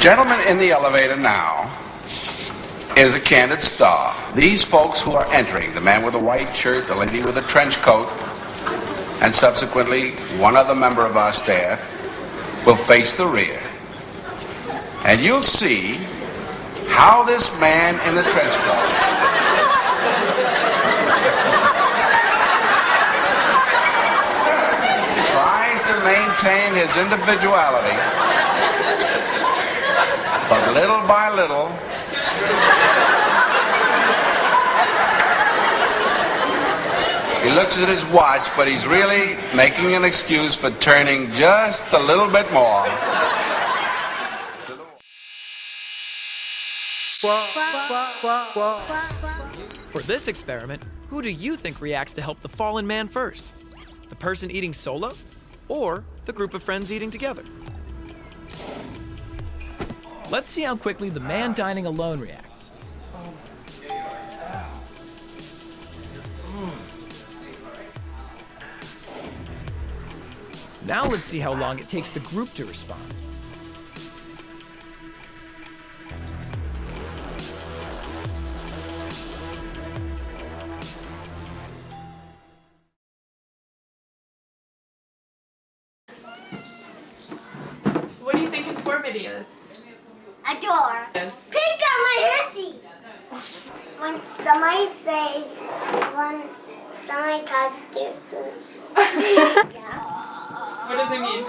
gentleman in the elevator now is a candid star. These folks who are entering, the man with the white shirt, the lady with the trench coat, and subsequently one other member of our staff, will face the rear. And you'll see how this man in the trench coat tries to maintain his individuality, but little by little, he looks at his watch, but he's really making an excuse for turning just a little bit more. For this experiment, who do you think reacts to help the fallen man first? The person eating solo, or the group of friends eating together? Let's see how quickly the man dining alone reacts. Now let's see how long it takes the group to respond. What do you think conformity is? A door. Yes. Pick up my Hershey. When somebody says, when somebody talks to What does it mean?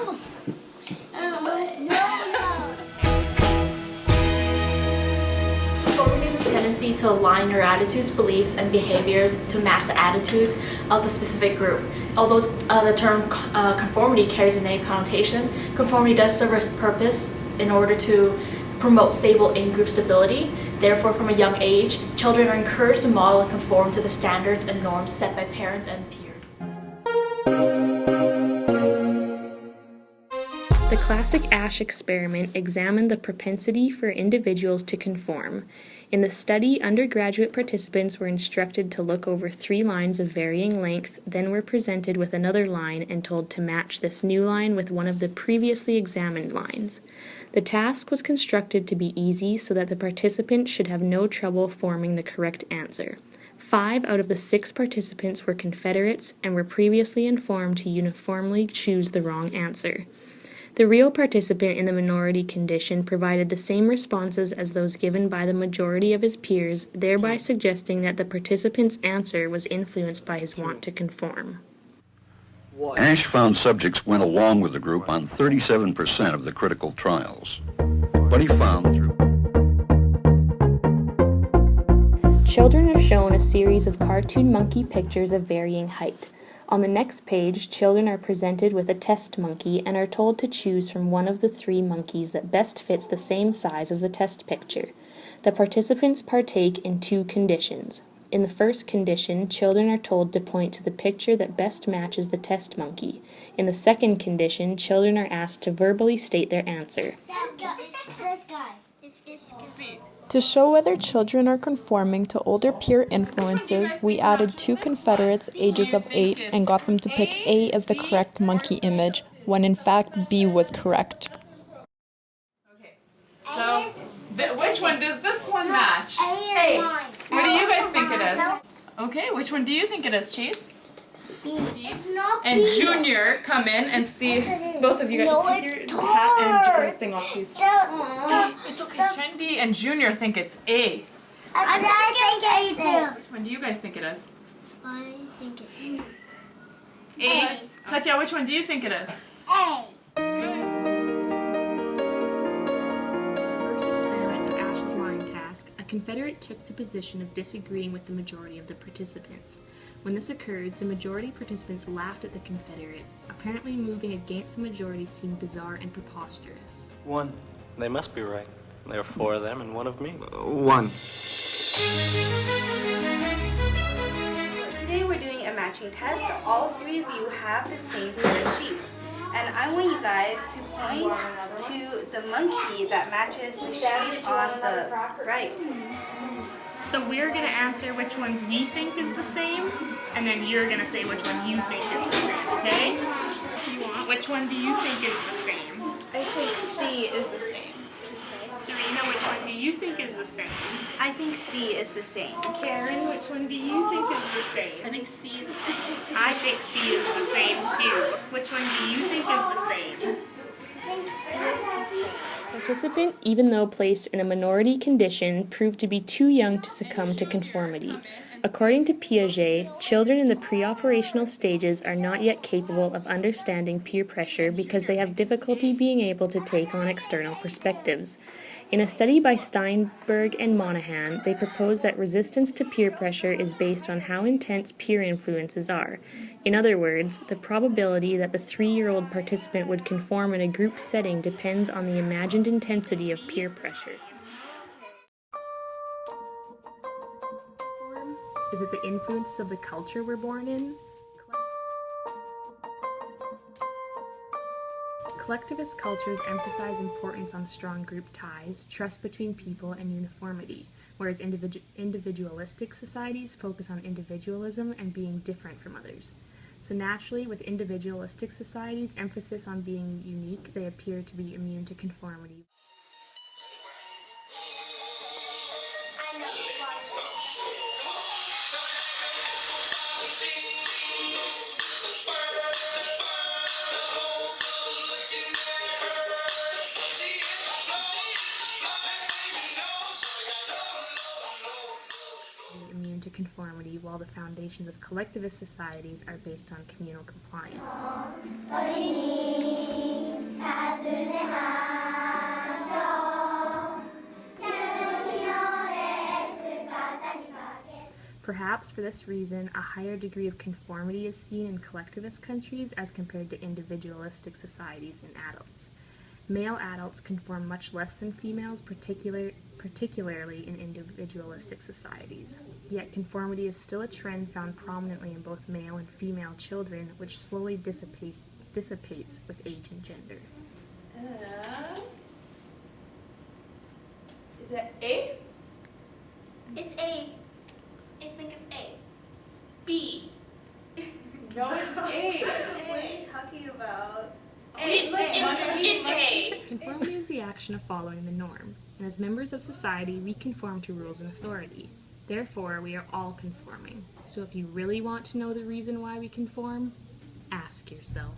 Conformity is a tendency to align your attitudes, beliefs, and behaviors to match the attitudes of the specific group. Although the term conformity carries a negative connotation, conformity does serve its purpose in order to promote stable in-group stability. Therefore, from a young age, children are encouraged to model and conform to the standards and norms set by parents and peers. The classic Ash experiment examined the propensity for individuals to conform. In the study, undergraduate participants were instructed to look over 3 lines of varying length, then were presented with another line and told to match this new line with one of the previously examined lines. The task was constructed to be easy so that the participants should have no trouble forming the correct answer. 5 out of the 6 participants were Confederates and were previously informed to uniformly choose the wrong answer. The real participant in the minority condition provided the same responses as those given by the majority of his peers, thereby suggesting that the participant's answer was influenced by his want to conform. Ash found subjects went along with the group on 37% of the critical trials. But he found through... Children are shown a series of cartoon monkey pictures of varying height. On the next page, children are presented with a test monkey and are told to choose from one of the 3 monkeys that best fits the same size as the test picture. The participants partake in 2 conditions. In the first condition, children are told to point to the picture that best matches the test monkey. In the second condition, children are asked to verbally state their answer. This guy. To show whether children are conforming to older peer influences, we added 2 Confederates ages of 8 and got them to pick A as the correct monkey image, when in fact B was correct. Okay. So, which one does this one match? A. What do you guys think it is? Okay, which one do you think it is, Chase? B. It's not And B. Junior, come in and see. Yes, it is. Both of you No, take it's your hat and taller. your thing off, please. Okay, It's okay. Chendi and Junior think it's A. I think it's A. Which one do you guys think it is? I think it's A. Katya, which one do you think it is? A. Good. First experiment of Ash's line task, a Confederate took the position of disagreeing with the majority of the participants. When this occurred, the majority participants laughed at the Confederate. Apparently moving against the majority seemed bizarre and preposterous. 1. They must be right. There are 4 of them and 1 of me. 1. Today we're doing a matching test. All 3 of you have the same set of sheets. And I want you guys to point to the monkey that matches the sheet on the right. So we're going to answer which ones we think is the same, and then you're going to say which one you think is the same, okay? You want, which one do you think is the same? I think C is the same. Dana, which one do you think is the same? I think C is the same. Karen, which one do you think is the same? I think C is the same. I think C is the same too. Which one do you think is the same? Participant, even though placed in a minority condition, proved to be too young to succumb to conformity. According to Piaget, children in the pre-operational stages are not yet capable of understanding peer pressure because they have difficulty being able to take on external perspectives. In a study by Steinberg and Monahan, they propose that resistance to peer pressure is based on how intense peer influences are. In other words, the probability that the 3-year-old participant would conform in a group setting depends on the imagined intensity of peer pressure. Is it the influences of the culture we're born in? Collectivist cultures emphasize importance on strong group ties, trust between people, and uniformity, whereas individualistic societies focus on individualism and being different from others. So naturally, with individualistic societies' emphasis on being unique, they appear to be immune to conformity. Immune to conformity, while the foundations of collectivist societies are based on communal compliance. Perhaps for this reason, a higher degree of conformity is seen in collectivist countries as compared to individualistic societies in adults. Male adults conform much less than females, particularly in individualistic societies. Yet conformity is still a trend found prominently in both male and female children, which slowly dissipates with age and gender. Is it A? It's A. I think it's A. B. No, it's A. What are you talking about? It's A. Conformity is the action of following the norm, and as members of society, we conform to rules and authority. Therefore, we are all conforming. So if you really want to know the reason why we conform, ask yourself.